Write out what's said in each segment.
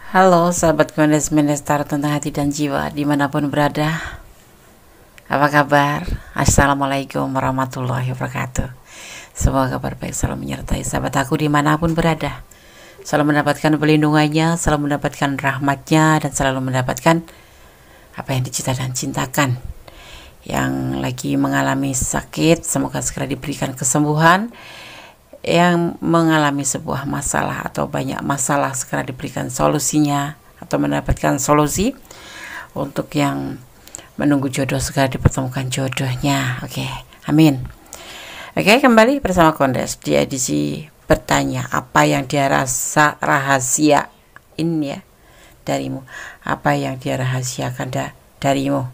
Halo sahabat Kondes Mendestar tentang hati dan jiwa dimanapun berada. Apa kabar? Assalamualaikum warahmatullahi wabarakatuh. Semoga kabar baik selalu menyertai sahabat aku dimanapun berada. Selalu mendapatkan pelindungannya, selalu mendapatkan rahmatnya, dan selalu mendapatkan apa yang dicita dan cintakan. Yang lagi mengalami sakit, semoga segera diberikan kesembuhan. Yang mengalami sebuah masalah atau banyak masalah, segera diberikan solusinya atau mendapatkan solusi. Untuk yang menunggu jodoh, segera dipertemukan jodohnya. Oke, amin. Oke, kembali bersama Kondes di edisi bertanya, apa yang dia rasa rahasiain ya darimu, apa yang dia rahasiakan darimu.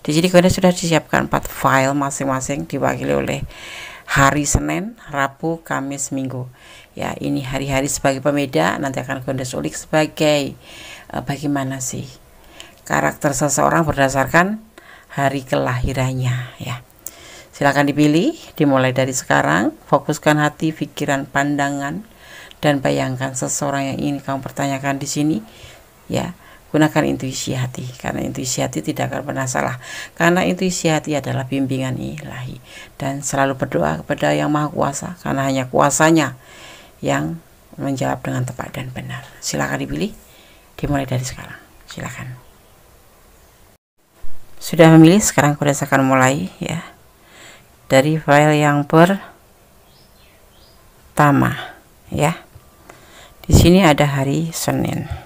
Di sini Kondes sudah disiapkan 4 file masing-masing, diwakili oleh hari Senin, Rabu, Kamis, Minggu. Ya, ini hari-hari sebagai pembeda. Nanti akan Kondes ulik sebagai bagaimana sih karakter seseorang berdasarkan hari kelahirannya. Ya, silakan dipilih. Dimulai dari sekarang. Fokuskan hati, pikiran, pandangan, dan bayangkan seseorang yang ingin kamu pertanyakan di sini. Ya, gunakan intuisi hati, karena intuisi hati tidak akan pernah salah, karena intuisi hati adalah bimbingan ilahi. Dan selalu berdoa kepada Yang Maha Kuasa, karena hanya kuasanya yang menjawab dengan tepat dan benar. Silakan dipilih, dimulai dari sekarang. Silakan. Sudah memilih? Sekarang Kondes akan mulai ya dari file yang pertama ya. Di sini ada hari Senin.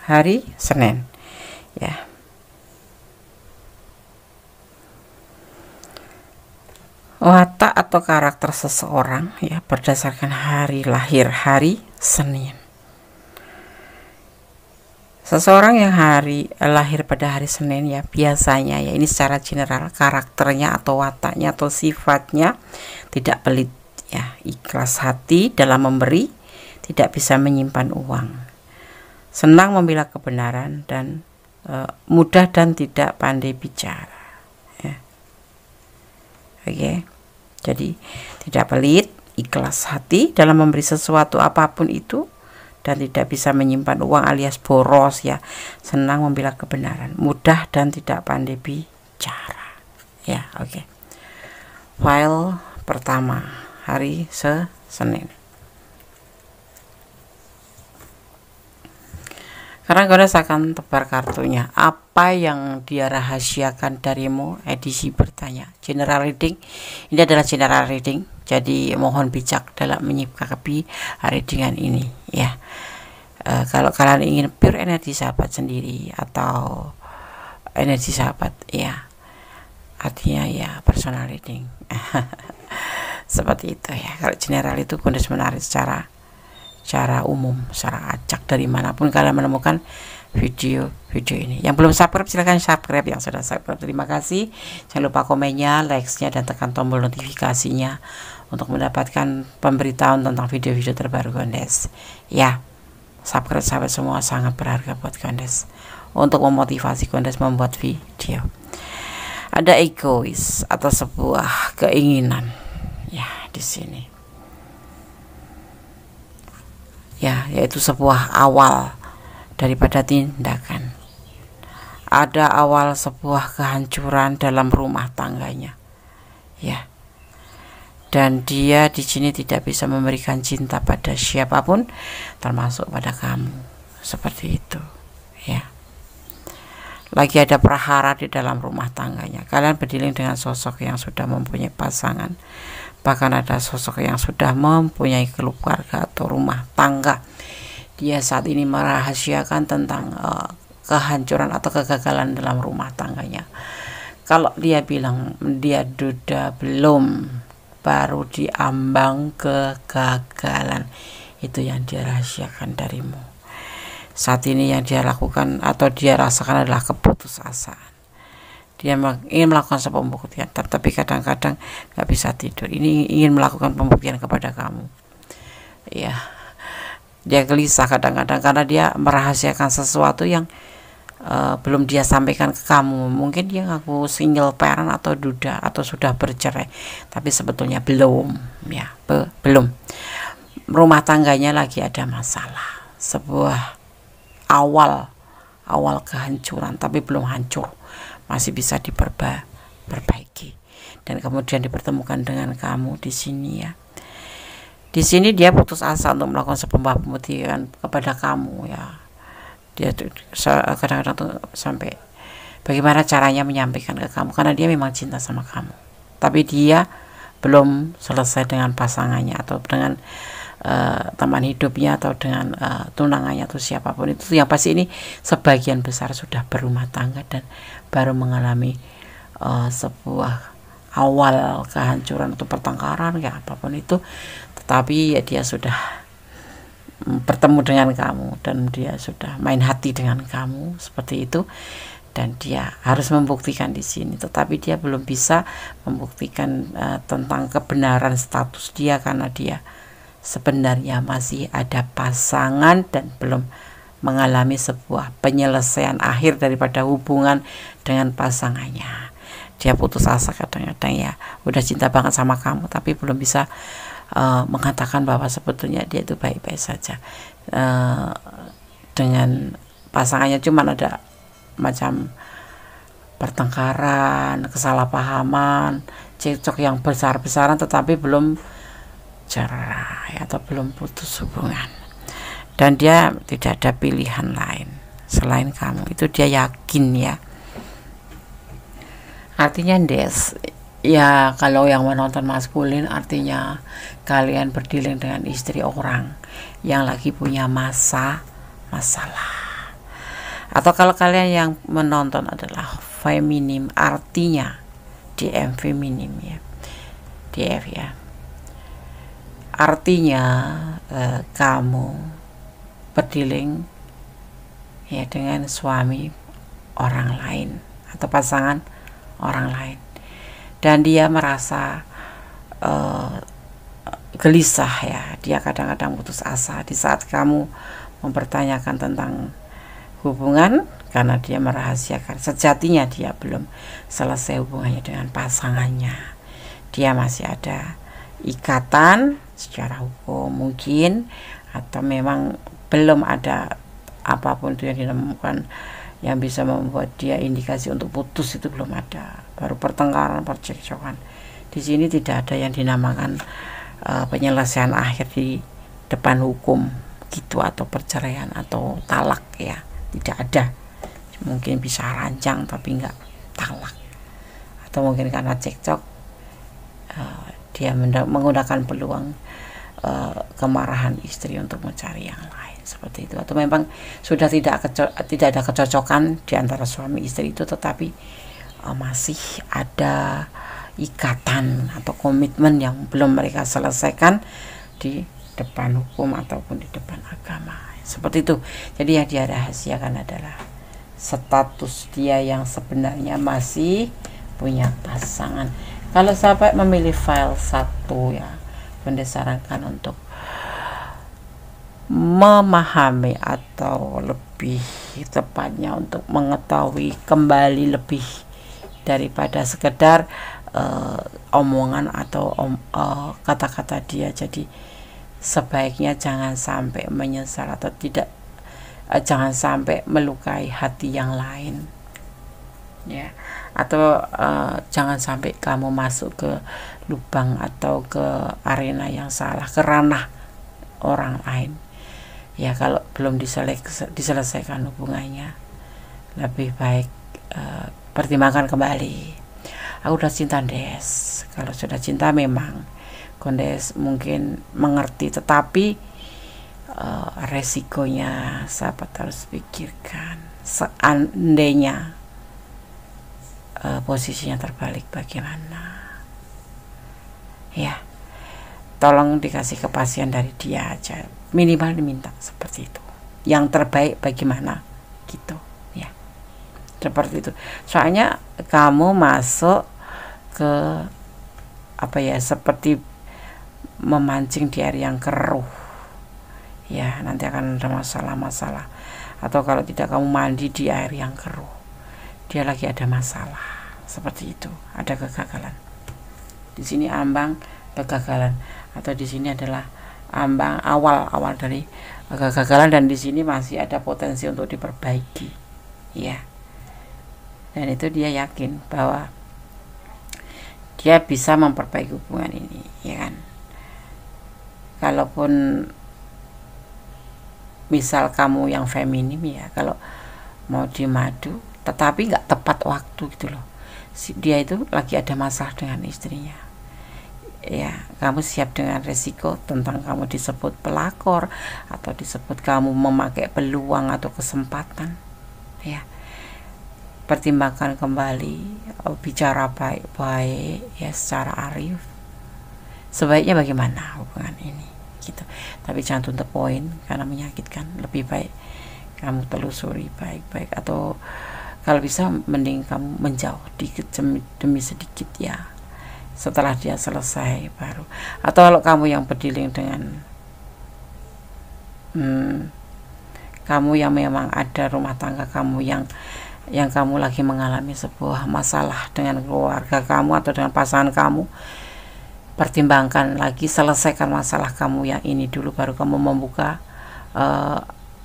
Hari Senin ya. Watak atau karakter seseorang ya berdasarkan hari lahir, hari Senin. Seseorang yang hari lahir pada hari Senin ya, biasanya ya, ini secara general karakternya atau wataknya atau sifatnya tidak pelit ya, ikhlas hati dalam memberi, tidak bisa menyimpan uang, senang membela kebenaran, dan mudah dan tidak pandai bicara ya. Oke, jadi tidak pelit, ikhlas hati dalam memberi sesuatu apapun itu, dan tidak bisa menyimpan uang alias boros ya, senang membela kebenaran, mudah dan tidak pandai bicara ya. Oke, file pertama hari Senin. Karena Kondes akan tebar kartunya. Apa yang dia rahasiakan darimu? Edisi bertanya. General reading. Ini adalah general reading. Jadi mohon bijak dalam menyikapi readingan ini ya. Kalau kalian ingin pure energi sahabat sendiri atau energi sahabat ya, artinya ya personal reading. Seperti itu ya. Kalau general itu Kondes menarik secara umum, secara acak dari manapun kalian menemukan video ini. Yang belum subscribe silahkan subscribe, yang sudah subscribe terima kasih. Jangan lupa komennya, likes-nya, dan tekan tombol notifikasinya untuk mendapatkan pemberitahuan tentang video-video terbaru Kondes ya. Subscribe sahabat semua sangat berharga buat Kondes untuk memotivasi Kondes membuat video. Ada egois atau sebuah keinginan ya di sini ya, yaitu sebuah awal daripada tindakan. Ada awal sebuah kehancuran dalam rumah tangganya ya, dan dia di sini tidak bisa memberikan cinta pada siapapun termasuk pada kamu, seperti itu ya. Lagi ada prahara di dalam rumah tangganya. Kalian berdealing dengan sosok yang sudah mempunyai pasangan, bahkan ada sosok yang sudah mempunyai keluarga atau rumah tangga. Dia saat ini merahasiakan tentang kehancuran atau kegagalan dalam rumah tangganya. Kalau dia bilang dia duda belum, baru diambang kegagalan, itu yang dia rahasiakan darimu. Saat ini yang dia lakukan atau dia rasakan adalah keputusasaan. Dia ingin melakukan sebuah pembuktian, tapi kadang-kadang nggak bisa tidur. Ini ingin melakukan pembuktian kepada kamu ya. Dia gelisah kadang-kadang karena dia merahasiakan sesuatu yang belum dia sampaikan ke kamu. Mungkin dia ngaku single parent atau duda atau sudah bercerai, tapi sebetulnya belum, ya, belum. Rumah tangganya lagi ada masalah, sebuah awal kehancuran, tapi belum hancur, masih bisa diperbaiki. Dan kemudian dipertemukan dengan kamu di sini, ya. Di sini dia putus asa untuk melakukan sebuah pembuktian kepada kamu, ya. Dia kadang-kadang tuh sampai bagaimana caranya menyampaikan ke kamu, karena dia memang cinta sama kamu, tapi dia belum selesai dengan pasangannya atau dengan teman hidupnya atau dengan tunangannya atau siapapun itu. Yang pasti ini sebagian besar sudah berumah tangga dan baru mengalami sebuah awal kehancuran atau pertengkaran, ya apapun itu, tetapi ya dia sudah bertemu dengan kamu dan dia sudah main hati dengan kamu seperti itu, dan dia harus membuktikan di sini, tetapi dia belum bisa membuktikan tentang kebenaran status dia, karena dia sebenarnya masih ada pasangan dan belum mengalami sebuah penyelesaian akhir daripada hubungan dengan pasangannya. Dia putus asa kadang-kadang, ya, udah cinta banget sama kamu tapi belum bisa mengatakan bahwa sebetulnya dia itu baik-baik saja dengan pasangannya, cuman ada macam pertengkaran, kesalahpahaman, cekcok yang besar-besaran, tetapi belum cerai atau belum putus hubungan, dan dia tidak ada pilihan lain selain kamu, itu dia yakin, ya. Artinya Des, ya kalau yang menonton maskulin, artinya kalian berdealing dengan istri orang yang lagi punya masalah. Atau kalau kalian yang menonton adalah feminim, artinya DM feminim, ya, DF, ya, artinya kamu berdealing, ya, dengan suami orang lain atau pasangan orang lain, dan dia merasa gelisah, ya, dia kadang-kadang putus asa di saat kamu mempertanyakan tentang hubungan, karena dia merahasiakan sejatinya dia belum selesai hubungannya dengan pasangannya. Dia masih ada ikatan secara hukum mungkin, atau memang belum ada apapun itu yang ditemukan yang bisa membuat dia indikasi untuk putus, itu belum ada, baru pertengkaran, percekcokan. Di sini tidak ada yang dinamakan penyelesaian akhir di depan hukum gitu, atau perceraian atau talak, ya, tidak ada. Mungkin bisa ranjang tapi enggak talak, atau mungkin karena cekcok dia menggunakan peluang kemarahan istri untuk mencari yang lain, seperti itu. Atau memang sudah tidak ada kecocokan di antara suami istri itu, tetapi masih ada ikatan atau komitmen yang belum mereka selesaikan di depan hukum ataupun di depan agama, seperti itu. Jadi yang dia rahasiakan adalah status dia yang sebenarnya masih punya pasangan. Kalau sahabat memilih file 1, ya, Bunda sarankan untuk memahami atau lebih tepatnya untuk mengetahui kembali lebih daripada sekedar omongan atau kata-kata dia. Jadi sebaiknya jangan sampai menyesal atau tidak, jangan sampai melukai hati yang lain, ya, atau jangan sampai kamu masuk ke lubang atau ke arena yang salah, ke ranah orang lain, ya. Kalau belum diselesaikan hubungannya, lebih baik pertimbangkan kembali. Aku udah cinta, Des. Kalau sudah cinta memang Kondes mungkin mengerti, tetapi resikonya sahabat harus pikirkan. Seandainya posisinya terbalik, bagaimana, ya. Tolong dikasih kepastian dari dia aja, minimal diminta seperti itu, yang terbaik bagaimana gitu, ya, seperti itu. Soalnya kamu masuk ke apa, ya, seperti memancing di air yang keruh, ya, nanti akan ada masalah-masalah atau kalau tidak kamu mandi di air yang keruh, dia lagi ada masalah seperti itu, ada kegagalan. Di sini ambang kegagalan, atau di sini adalah ambang awal dari kegagalan, dan di sini masih ada potensi untuk diperbaiki, ya. Dan itu dia yakin bahwa dia bisa memperbaiki hubungan ini, ya kan. Kalaupun misal kamu yang feminim, ya, kalau mau dimadu tetapi nggak tepat waktu gitu loh, dia itu lagi ada masalah dengan istrinya, ya, kamu siap dengan resiko tentang kamu disebut pelakor atau disebut kamu memakai peluang atau kesempatan, ya. Pertimbangkan kembali, bicara baik-baik, ya, secara arif, sebaiknya bagaimana hubungan ini gitu. Tapi jangan to the point karena menyakitkan. Lebih baik kamu telusuri baik-baik, atau kalau bisa mending kamu menjauh dikit demi sedikit, ya, setelah dia selesai baru. Atau kalau kamu yang berdealing dengan kamu yang memang ada rumah tangga kamu yang kamu lagi mengalami sebuah masalah dengan keluarga kamu atau dengan pasangan kamu, pertimbangkan lagi, selesaikan masalah kamu yang ini dulu, baru kamu membuka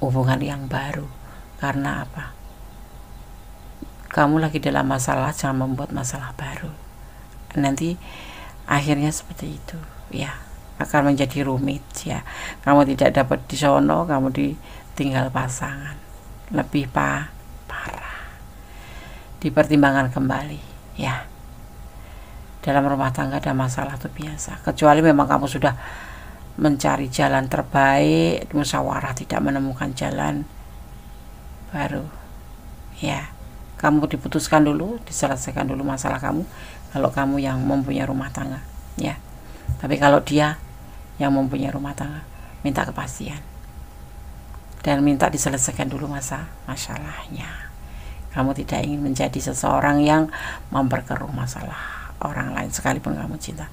hubungan yang baru. Karena apa? Kamu lagi dalam masalah, jangan membuat masalah baru. Nanti akhirnya seperti itu, ya, akan menjadi rumit, ya. Kamu tidak dapat di sono, kamu ditinggal pasangan, lebih parah. Dipertimbangkan kembali, ya. Dalam rumah tangga ada masalah itu biasa, kecuali memang kamu sudah mencari jalan terbaik, musyawarah tidak menemukan jalan, baru, ya, kamu diputuskan dulu, diselesaikan dulu masalah kamu, kalau kamu yang mempunyai rumah tangga, ya. Tapi kalau dia yang mempunyai rumah tangga, minta kepastian dan minta diselesaikan dulu masalahnya. Kamu tidak ingin menjadi seseorang yang memperkeruh masalah orang lain sekalipun kamu cinta.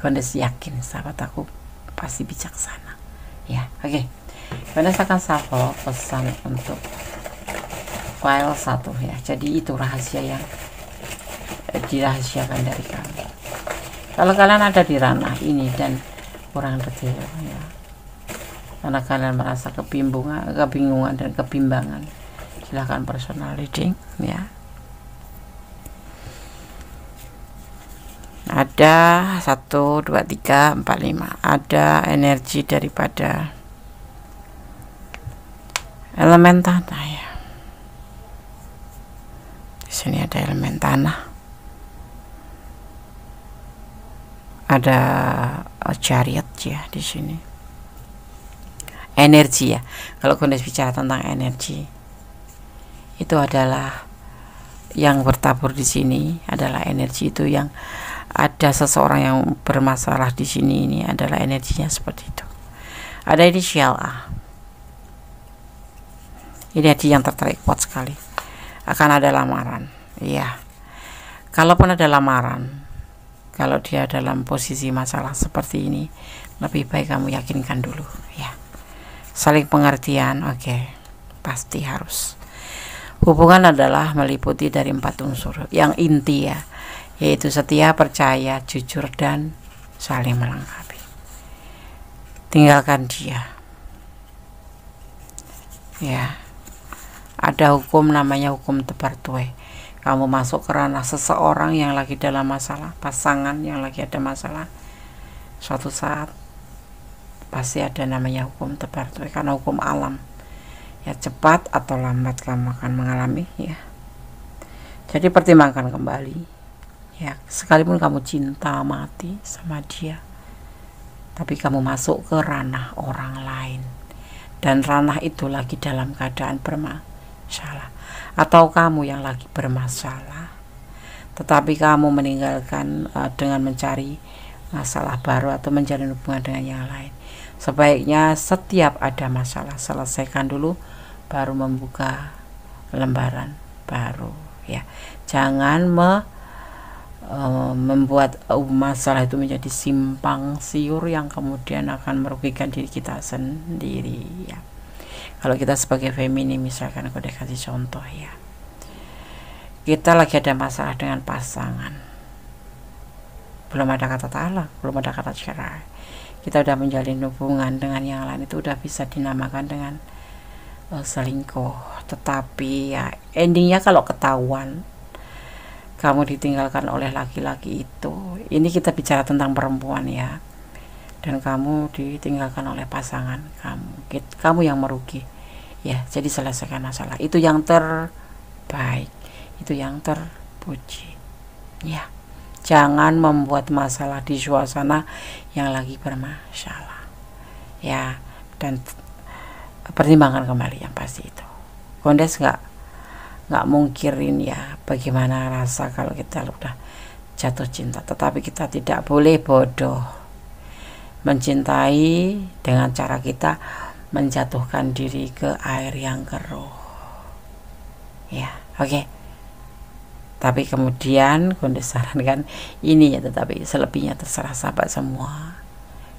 Kondes yakin sahabat aku pasti bijaksana, ya. Oke, Kondes akan shuffle pesan untuk file 1, ya. Jadi itu rahasia yang dirahasiakan dari kamu. Kalau kalian ada di ranah ini dan kurang detail, ya, karena kalian merasa kebingungan dan kebimbangan, silahkan personal reading, ya. Ada 1, 2, 3, 4, 5. Ada energi daripada elemen tanah, ya. Di sini ada elemen tanah. Ada chariot, ya, di sini. Energi, ya. Kalau Kondes bicara tentang energi, itu adalah yang bertabur di sini adalah energi itu yang ada seseorang yang bermasalah di sini, ini adalah energinya seperti itu. Ada inisial A. Ini energi yang tertarik kuat sekali. Akan ada lamaran, ya. Kalaupun ada lamaran, kalau dia dalam posisi masalah seperti ini, lebih baik kamu yakinkan dulu, ya. Saling pengertian, oke, pasti harus. Hubungan adalah meliputi dari 4 unsur yang inti, ya, yaitu setia, percaya, jujur, dan saling melengkapi. Tinggalkan dia, ya. Ada hukum namanya hukum tebar tuai. Kamu masuk ke ranah seseorang yang lagi dalam masalah, pasangan yang lagi ada masalah, suatu saat pasti ada namanya hukum tebar tuai, karena hukum alam, ya, cepat atau lambat kamu akan mengalami, ya. Jadi pertimbangkan kembali, ya, sekalipun kamu cinta mati sama dia, tapi kamu masuk ke ranah orang lain, dan ranah itu lagi dalam keadaan bermasalah, atau kamu yang lagi bermasalah, tetapi kamu meninggalkan dengan mencari masalah baru atau menjalin hubungan dengan yang lain. Sebaiknya setiap ada masalah selesaikan dulu, baru membuka lembaran baru, ya. Jangan membuat masalah itu menjadi simpang siur yang kemudian akan merugikan diri kita sendiri, ya. Kalau kita sebagai feminim, misalkan aku udah kasih contoh ya, kita lagi ada masalah dengan pasangan, belum ada kata talak, belum ada kata cerai, kita udah menjalin hubungan dengan yang lain, itu udah bisa dinamakan dengan selingkuh. Tetapi ya endingnya kalau ketahuan kamu ditinggalkan oleh laki-laki itu, ini kita bicara tentang perempuan ya, dan kamu ditinggalkan oleh pasangan kamu yang merugi ya. Jadi selesaikan masalah, itu yang terbaik, itu yang terpuji ya. Jangan membuat masalah di suasana yang lagi bermasalah ya, dan pertimbangkan kembali yang pasti itu. Gondes nggak mungkirin ya bagaimana rasa kalau kita udah jatuh cinta, tetapi kita tidak boleh bodoh mencintai dengan cara kita menjatuhkan diri ke air yang keruh ya. Oke. Tapi kemudian Gondes sarankan ini ya, tetapi selebihnya terserah sahabat semua,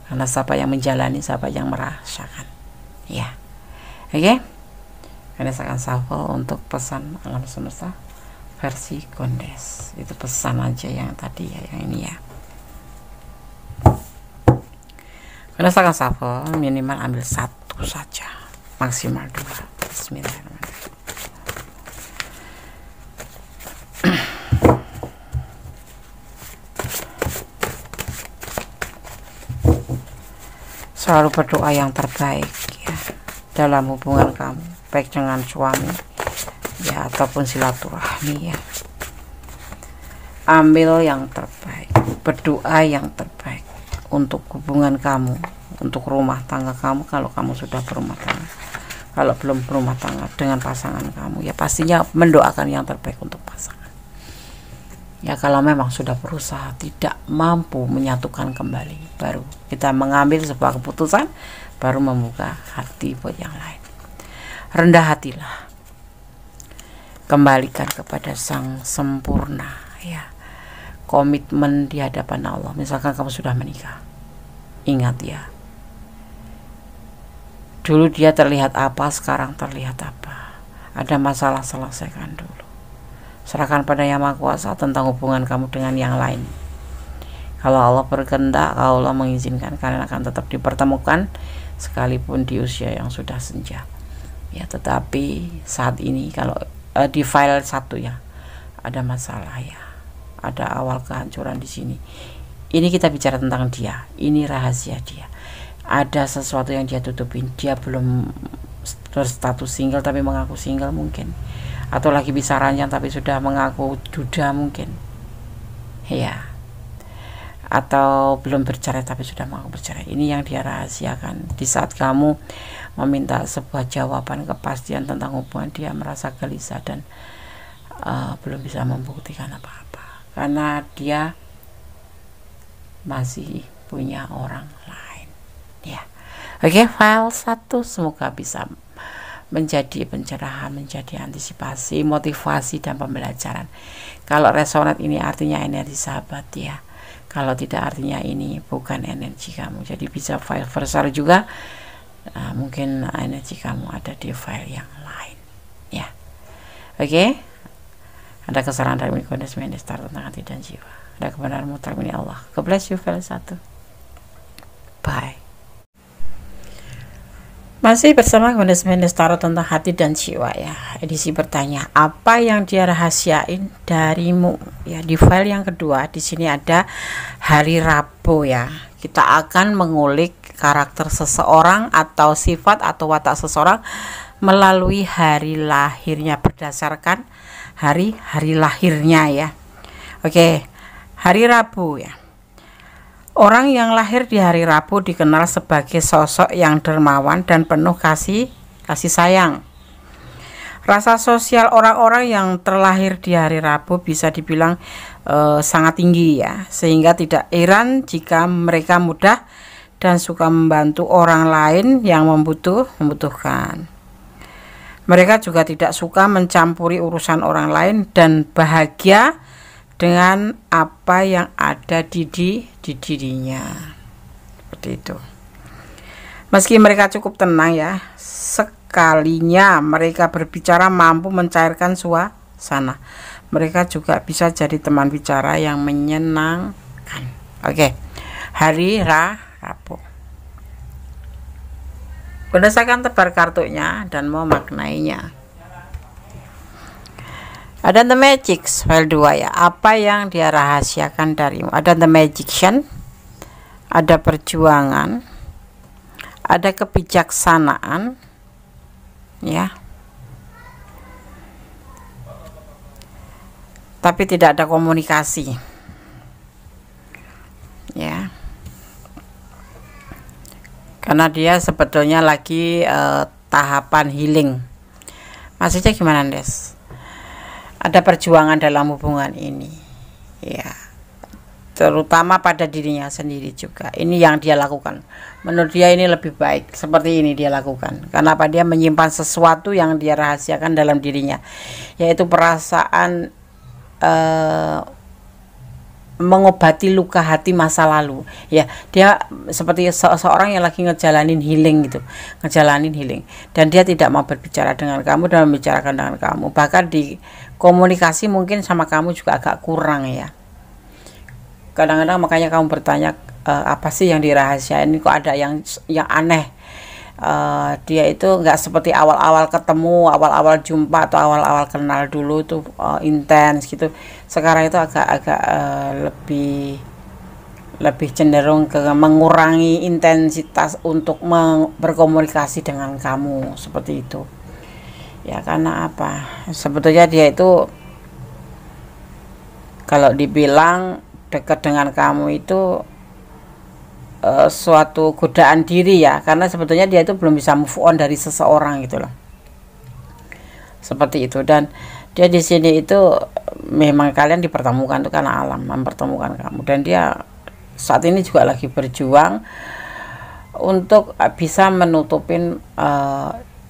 karena siapa yang menjalani, siapa yang merasakan ya. Oke. Gondes akan shuffle untuk pesan alam semesta versi Gondes. Itu pesan aja yang tadi ya, yang ini ya. Gondes akan shuffle, minimal ambil satu saja, maksimal 2. Bismillahirrahmanirrahim. Selalu berdoa yang terbaik ya dalam hubungan kamu, baik dengan suami ya ataupun silaturahmi ya. Ambil yang terbaik, berdoa yang terbaik untuk hubungan kamu, untuk rumah tangga kamu. Kalau kamu sudah berumah tangga, kalau belum berumah tangga dengan pasangan kamu ya, pastinya mendoakan yang terbaik untuk pasangan ya. Kalau memang sudah berusaha tidak mampu menyatukan kembali, baru kita mengambil sebuah keputusan, baru membuka hati buat yang lain. Rendah hatilah, kembalikan kepada Sang Sempurna ya. Komitmen di hadapan Allah. Misalkan kamu sudah menikah, ingat ya, dulu dia terlihat apa, sekarang terlihat apa. Ada masalah, selesaikan dulu. Serahkan pada Yang Maha Kuasa tentang hubungan kamu dengan yang lain. Kalau Allah berkehendak, kalau Allah mengizinkan, kalian akan tetap dipertemukan sekalipun di usia yang sudah senja ya. Tetapi saat ini kalau di file 1 ya, ada masalah ya, ada awal kehancuran di sini. Ini kita bicara tentang dia, ini rahasia dia. Ada sesuatu yang dia tutupin, dia belum berstatus single tapi mengaku single mungkin, atau lagi bisa ranjang tapi sudah mengaku duda mungkin ya, atau belum bercerai tapi sudah mengaku bercerai. Ini yang dia rahasiakan. Di saat kamu meminta sebuah jawaban, kepastian tentang hubungan, dia merasa gelisah dan belum bisa membuktikan apa-apa, karena dia masih punya orang lain ya. Oke, file 1 semoga bisa menjadi pencerahan, menjadi antisipasi, motivasi, dan pembelajaran. Kalau resonat ini artinya energi sahabat ya, kalau tidak artinya ini bukan energi kamu. Jadi bisa file besar juga, mungkin energi kamu ada di file yang lain ya. Oke. Ada kesalahan dari Gondes Minister tentang hati dan jiwa, ada kebenaran mutlak milik Allah. God bless you, file 1. Bye. Masih bersama Gondes Minister tentang hati dan jiwa ya. Edisi bertanya, apa yang dia rahasiain darimu ya. Di file yang kedua di sini ada hari Rabu ya. Kita akan mengulik karakter seseorang atau sifat atau watak seseorang melalui hari lahirnya, berdasarkan hari lahirnya ya. Oke, hari Rabu ya. Orang yang lahir di hari Rabu dikenal sebagai sosok yang dermawan dan penuh kasih sayang. Rasa sosial orang-orang yang terlahir di hari Rabu bisa dibilang sangat tinggi ya, sehingga tidak heran jika mereka mudah dan suka membantu orang lain yang membutuhkan. Mereka juga tidak suka mencampuri urusan orang lain dan bahagia dengan apa yang ada di dirinya. Seperti itu. Meski mereka cukup tenang ya, kalinya mereka berbicara mampu mencairkan suasana. Mereka juga bisa jadi teman bicara yang menyenangkan. Oke. Hari Rabu. Berdasarkan tebar kartunya dan memaknainya. Ada The Magic file 2 ya. Apa yang dia rahasiakan darimu? Ada The Magician, ada perjuangan, ada kebijaksanaan, ya. Tapi tidak ada komunikasi, ya. Karena dia sebetulnya lagi tahapan healing. Maksudnya gimana, Des? Ada perjuangan dalam hubungan ini, ya, terutama pada dirinya sendiri juga. Ini yang dia lakukan. Menurut dia ini lebih baik seperti ini dia lakukan. Kenapa? Dia menyimpan sesuatu yang dia rahasiakan dalam dirinya, yaitu perasaan mengobati luka hati masa lalu, ya. Dia seperti seorang yang lagi ngejalanin healing gitu, dan dia tidak mau berbicara dengan kamu dan membicarakan dengan kamu. Bahkan di komunikasi mungkin sama kamu juga agak kurang, ya. Kadang-kadang makanya kamu bertanya, apa sih yang dirahasiain, kok ada yang aneh. Dia itu nggak seperti awal-awal ketemu, awal-awal jumpa atau awal-awal kenal dulu itu intens gitu. Sekarang itu agak lebih cenderung ke mengurangi intensitas untuk berkomunikasi dengan kamu, seperti itu. Ya, karena apa? Sebetulnya dia itu kalau dibilang dekat dengan kamu itu suatu godaan diri, ya, karena sebetulnya dia itu belum bisa move on dari seseorang gitu loh, seperti itu. Dan dia di sini itu memang kalian dipertemukan tuh karena alam mempertemukan kamu, dan dia saat ini juga lagi berjuang untuk bisa menutupin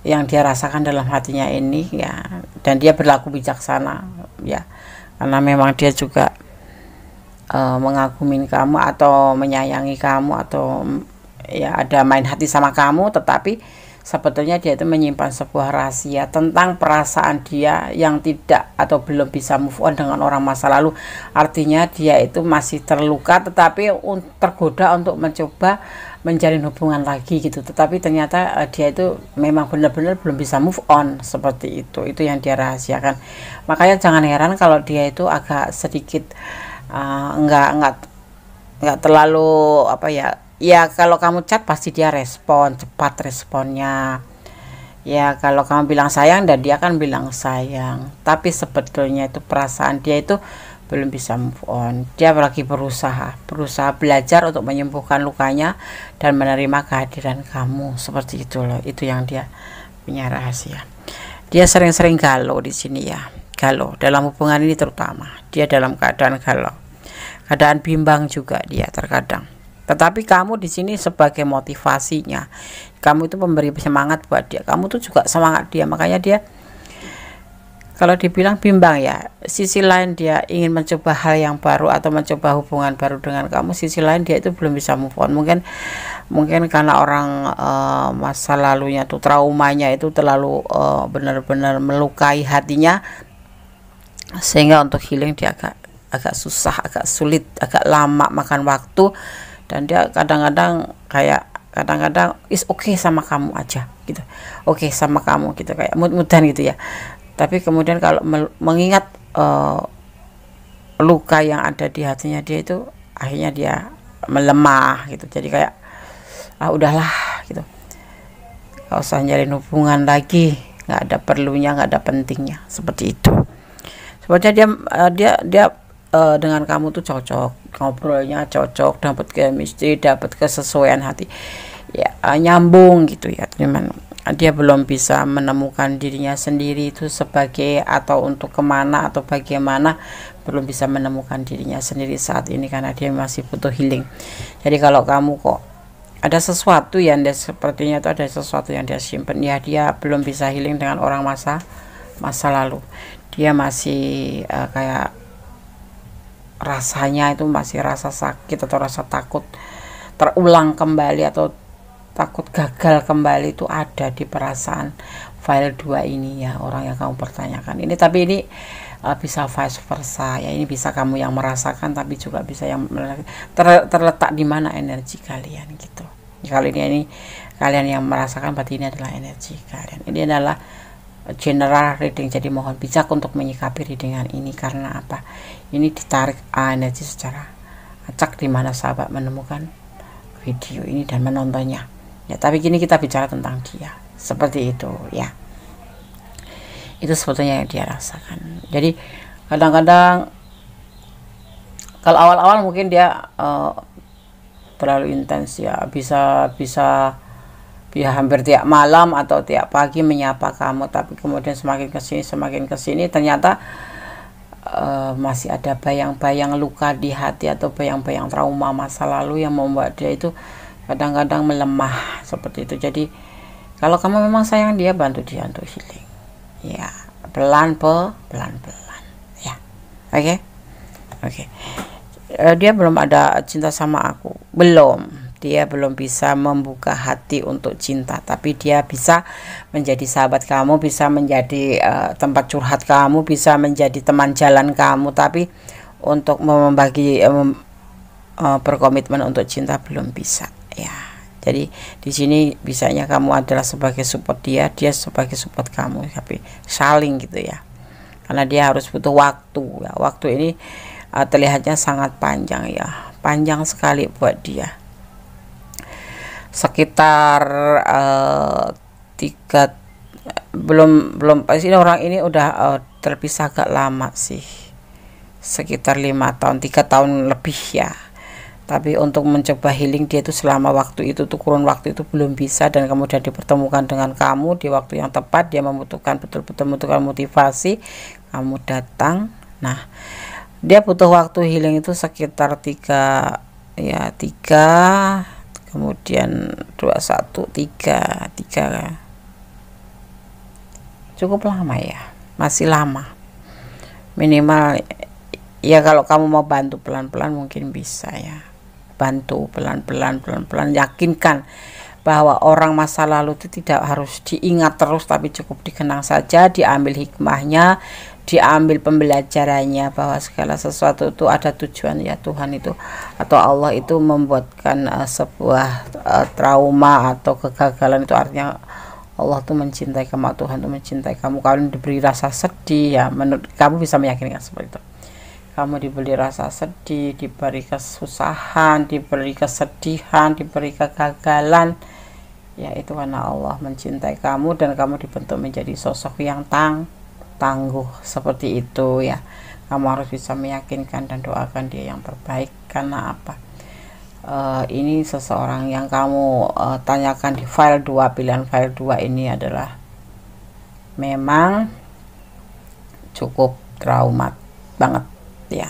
yang dia rasakan dalam hatinya ini, ya. Dan dia berlaku bijaksana, ya, karena memang dia juga mengagumi kamu atau menyayangi kamu, atau ya ada main hati sama kamu, tetapi sebetulnya dia itu menyimpan sebuah rahasia tentang perasaan dia yang tidak atau belum bisa move on dengan orang masa lalu. Artinya dia itu masih terluka tetapi tergoda untuk mencoba menjalin hubungan lagi gitu, tetapi ternyata dia itu memang benar-benar belum bisa move on, seperti itu yang dia rahasiakan. Makanya jangan heran kalau dia itu agak sedikit enggak terlalu apa ya, kalau kamu chat pasti dia respon cepat, responnya, ya. Kalau kamu bilang sayang dan dia akan bilang sayang, tapi sebetulnya itu perasaan dia itu belum bisa move on. Dia lagi berusaha belajar untuk menyembuhkan lukanya dan menerima kehadiran kamu, seperti itu loh. Itu yang dia punya rahasia. Dia sering-sering galau di sini, ya, galau dalam hubungan ini, terutama dia dalam keadaan galau, keadaan bimbang juga dia terkadang. Tetapi kamu di sini sebagai motivasinya, kamu itu memberi semangat buat dia, kamu tuh juga semangat dia. Makanya dia kalau dibilang bimbang, ya, sisi lain dia ingin mencoba hal yang baru atau mencoba hubungan baru dengan kamu, sisi lain dia itu belum bisa move on. Mungkin karena orang masa lalunya tuh, traumanya itu terlalu benar-benar melukai hatinya, sehingga untuk healing dia agak susah, agak sulit, agak lama, makan waktu. Dan dia kadang-kadang is okay sama kamu aja gitu, oke sama kamu gitu, kayak mud-mudan gitu, ya. Tapi kemudian kalau mengingat luka yang ada di hatinya dia itu, akhirnya dia melemah gitu. Jadi kayak udahlah gitu, gak usah jalin hubungan lagi, nggak ada perlunya, nggak ada pentingnya, seperti itu. Sebetulnya dia dengan kamu tuh cocok, ngobrolnya cocok, dapat chemistry, dapat kesesuaian hati, ya, nyambung gitu, ya. Cuman dia belum bisa menemukan dirinya sendiri itu sebagai atau untuk kemana atau bagaimana, belum bisa menemukan dirinya sendiri saat ini karena dia masih butuh healing. Jadi kalau kamu kok ada sesuatu yang dia, sepertinya itu ada sesuatu yang dia simpen, ya, dia belum bisa healing dengan orang masa lalu. Dia masih kayak rasanya itu masih rasa sakit atau rasa takut terulang kembali, atau takut gagal kembali itu ada di perasaan file 2 ini ya, orang yang kamu pertanyakan ini. Tapi ini bisa vice versa ya, ini bisa kamu yang merasakan tapi juga bisa yang terletak di mana energi kalian gitu. Kali ini kalian yang merasakan, berarti ini adalah energi kalian. Ini adalah general reading, jadi mohon bijak untuk menyikapi readingan ini. Karena apa? Ini ditarik energi secara acak di mana sahabat menemukan video ini dan menontonnya ya. Tapi kini kita bicara tentang dia, seperti itu ya. Itu sebetulnya yang dia rasakan. Jadi kadang-kadang kalau awal-awal mungkin dia terlalu intens ya, bisa hampir tiap malam atau tiap pagi menyapa kamu. Tapi kemudian semakin kesini ternyata masih ada bayang-bayang luka di hati atau bayang-bayang trauma masa lalu yang membuat dia itu kadang-kadang melemah seperti itu. Jadi kalau kamu memang sayang dia, bantu dia untuk healing ya, pelan-pelan ya. Oke. Dia belum ada cinta sama aku, dia belum bisa membuka hati untuk cinta, tapi dia bisa menjadi sahabat kamu, bisa menjadi tempat curhat kamu, bisa menjadi teman jalan kamu. Tapi untuk membagi berkomitmen untuk cinta belum bisa ya. Jadi di sini bisanya kamu adalah sebagai support dia sebagai support kamu, tapi saling gitu ya. Karena dia harus butuh waktu ya. Waktu ini terlihatnya sangat panjang ya, panjang sekali buat dia. Sekitar belum pasti orang ini udah terpisah agak lama sih, sekitar 5 tahun 3 tahun lebih ya. Tapi untuk mencoba healing dia itu selama waktu itu tuh, kurun waktu itu belum bisa, dan kemudian dipertemukan dengan kamu di waktu yang tepat. Dia membutuhkan betul-betul membutuhkan motivasi, kamu datang. Nah, dia butuh waktu healing itu sekitar 3 kemudian 21 3 cukup lama ya, masih lama minimal ya. Kalau kamu mau bantu pelan-pelan mungkin bisa ya, bantu pelan-pelan, yakinkan bahwa orang masa lalu itu tidak harus diingat terus, tapi cukup dikenang saja, diambil hikmahnya, diambil pembelajarannya, bahwa segala sesuatu itu ada tujuan ya. Tuhan itu atau Allah itu membuatkan sebuah trauma atau kegagalan, itu artinya Allah tuh mencintai kamu, Tuhan tuh mencintai kamu. Kalian diberi rasa sedih ya, menurut kamu bisa meyakinkan seperti itu. Kamu diberi rasa sedih, diberi kesusahan, diberi kesedihan, diberi kegagalan ya, itu karena Allah mencintai kamu dan kamu dibentuk menjadi sosok yang tangguh seperti itu ya. Kamu harus bisa meyakinkan dan doakan dia yang terbaik. Karena apa? Ini seseorang yang kamu tanyakan di file 2, pilihan file 2 ini adalah memang cukup traumat banget ya,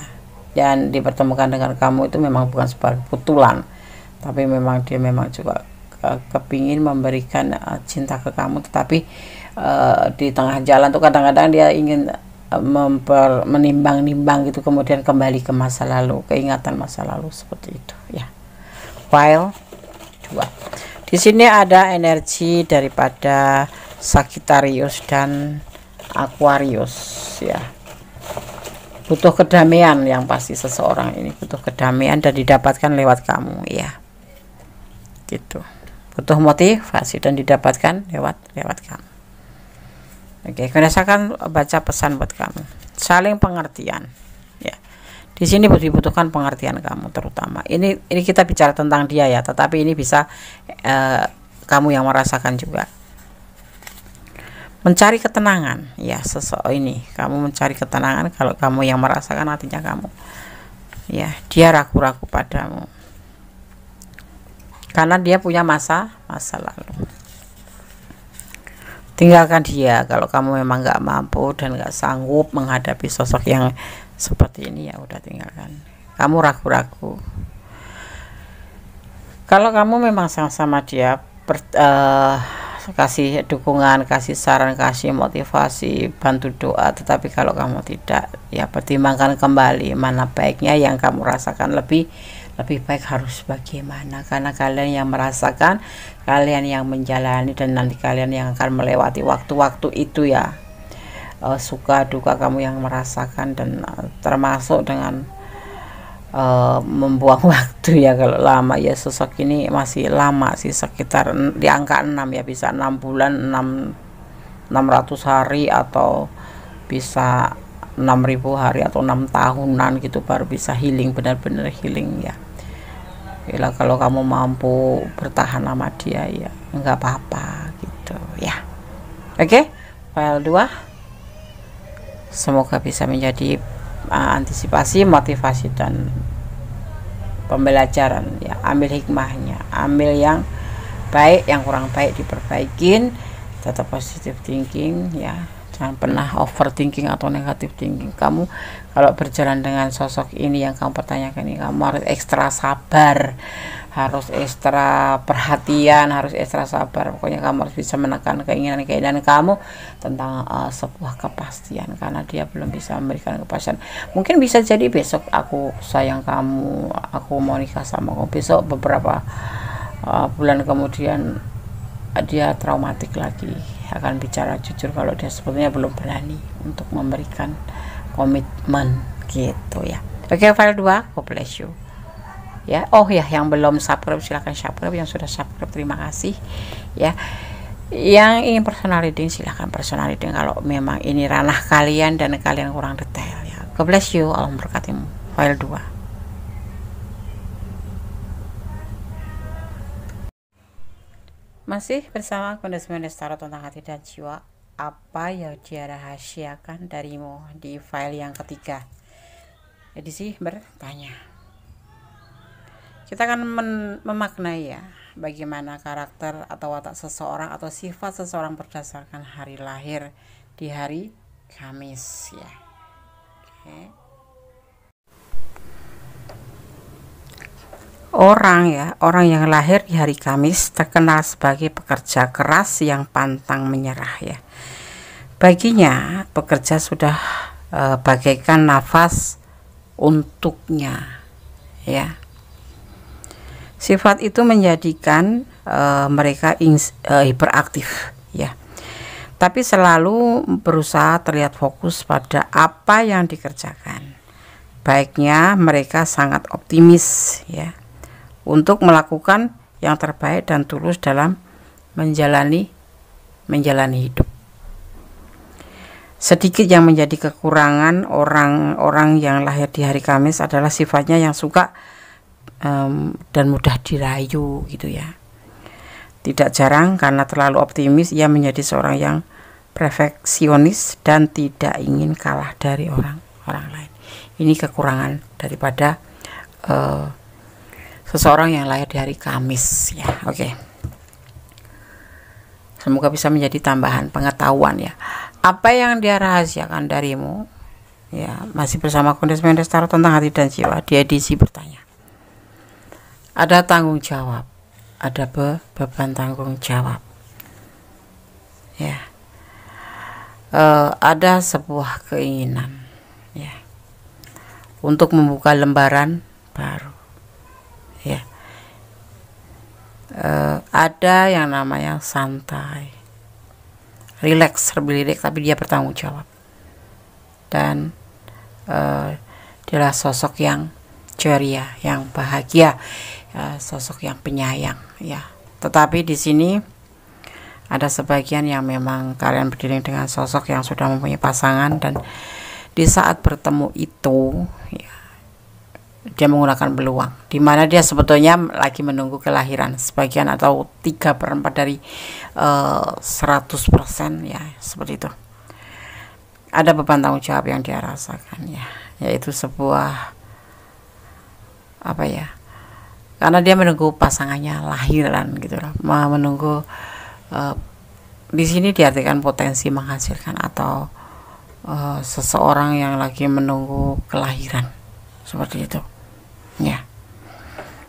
dan dipertemukan dengan kamu itu memang bukan sebuah kebetulan, tapi memang dia memang juga kepingin memberikan cinta ke kamu. Tetapi di tengah jalan tuh kadang-kadang dia ingin menimbang-nimbang gitu, kemudian kembali ke masa lalu, keingatan masa lalu seperti itu ya. File 2 di sini ada energi daripada Sagittarius dan Aquarius ya. Butuh kedamaian yang pasti, seseorang ini butuh kedamaian dan didapatkan lewat kamu ya, gitu. Butuh motivasi dan didapatkan lewat kamu. Oke, rasakan baca pesan buat kamu, saling pengertian ya. Di sini dibutuhkan pengertian kamu terutama. Ini kita bicara tentang dia ya, tetapi ini bisa kamu yang merasakan juga. Mencari ketenangan ya, ini kamu mencari ketenangan. Kalau kamu yang merasakan, artinya kamu ya, dia ragu-ragu padamu karena dia punya masa lalu. Tinggalkan dia. Kalau kamu memang nggak mampu dan nggak sanggup menghadapi sosok yang seperti ini, ya udah tinggalkan. Kamu ragu-ragu. Kalau kamu memang sama dia, kasih dukungan, kasih saran, kasih motivasi, bantu doa. Tetapi kalau kamu tidak, ya pertimbangkan kembali mana baiknya yang kamu rasakan lebih lebih baik harus bagaimana, karena kalian yang merasakan, kalian yang menjalani, dan nanti kalian yang akan melewati waktu-waktu itu ya. Suka duka kamu yang merasakan, dan termasuk dengan membuang waktu ya. Kalau lama ya, sosok ini masih lama sih, sekitar di angka 6 ya, bisa 6 bulan, 600 hari, atau bisa 6.000 hari atau 6 tahunan gitu baru bisa healing, benar-benar healing ya. Bila kalau kamu mampu bertahan sama dia ya nggak apa-apa gitu ya. Oke, file 2 semoga bisa menjadi antisipasi, motivasi, dan pembelajaran ya. Ambil hikmahnya, ambil yang baik, yang kurang baik diperbaikin, tetap positive thinking ya. Jangan pernah overthinking atau negative thinking. Kamu kalau berjalan dengan sosok ini yang kamu pertanyakan ini, kamu harus ekstra sabar, harus ekstra perhatian, harus ekstra sabar. Pokoknya kamu harus bisa menekan keinginan-keinginan kamu tentang sebuah kepastian, karena dia belum bisa memberikan kepastian. Mungkin bisa jadi besok aku sayang kamu, aku mau nikah sama kamu, besok beberapa bulan kemudian dia traumatik lagi, akan bicara jujur kalau dia sebetulnya belum berani untuk memberikan komitmen gitu ya. Oke, file 2, God bless you ya. Oh ya, yang belum subscribe silahkan subscribe, yang sudah subscribe terima kasih ya. Yang ingin personal reading silahkan personal reading kalau memang ini ranah kalian dan kalian kurang detail ya. God bless you, Allah memberkati. File 2. Masih bersama Kondisi Tarot tentang hati dan jiwa. Apa yang dia rahasiakan darimu di file yang ketiga. Edisi bertanya. Kita akan memaknai ya, bagaimana karakter atau watak seseorang atau sifat seseorang berdasarkan hari lahir di hari Kamis ya. Oke. Orang yang lahir di hari Kamis terkenal sebagai pekerja keras yang pantang menyerah ya. Baginya bekerja sudah bagaikan nafas untuknya ya. Sifat itu menjadikan mereka hiperaktif ya. Tapi selalu berusaha terlihat fokus pada apa yang dikerjakan. Baiknya mereka sangat optimis ya, untuk melakukan yang terbaik dan tulus dalam menjalani hidup. Sedikit yang menjadi kekurangan orang-orang yang lahir di hari Kamis adalah sifatnya yang suka dan mudah dirayu gitu ya. Tidak jarang karena terlalu optimis ia menjadi seorang yang perfeksionis dan tidak ingin kalah dari orang lain. Ini kekurangan daripada seseorang yang lahir di hari Kamis ya. Oke. Semoga bisa menjadi tambahan pengetahuan ya. Apa yang dia rahasiakan darimu ya. Masih bersama Kondisi Tarot tentang hati dan jiwa di edisi bertanya. Ada tanggung jawab, ada beban tanggung jawab ya. Ada sebuah keinginan ya untuk membuka lembaran baru ya. Ada yang namanya santai, relax, tapi dia bertanggung jawab, dan dialah sosok yang ceria, yang bahagia, sosok yang penyayang ya. Tetapi di sini ada sebagian yang memang kalian berdiri dengan sosok yang sudah mempunyai pasangan, dan di saat bertemu itu ya, dia menggunakan beruang, di mana dia sebetulnya lagi menunggu kelahiran sebagian atau 3/4 dari 100% ya, seperti itu. Ada beban tanggung jawab yang dia rasakan ya, yaitu sebuah apa ya, karena dia menunggu pasangannya lahiran gitu loh, menunggu di sini diartikan potensi menghasilkan atau seseorang yang lagi menunggu kelahiran seperti itu ya.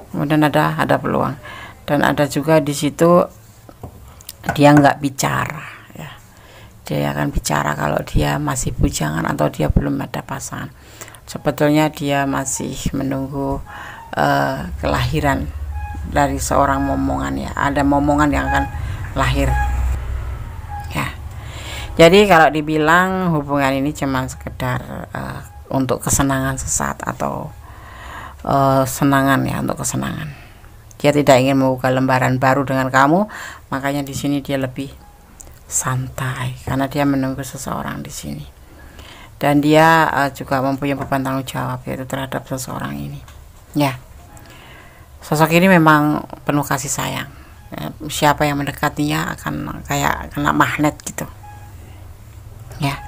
Kemudian ada peluang, dan ada juga di situ dia nggak bicara ya. Dia akan bicara kalau dia masih bujangan atau dia belum ada pasangan. Sebetulnya dia masih menunggu kelahiran dari seorang momongan ya, ada momongan yang akan lahir ya. Jadi kalau dibilang hubungan ini cuma sekedar untuk kesenangan sesaat atau senangan ya, untuk kesenangan, dia tidak ingin membuka lembaran baru dengan kamu, makanya di sini dia lebih santai karena dia menunggu seseorang di sini, dan dia juga mempunyai beban tanggung jawab yaitu terhadap seseorang ini ya. Sosok ini memang penuh kasih sayang ya, siapa yang mendekatinya akan kayak kena magnet gitu ya.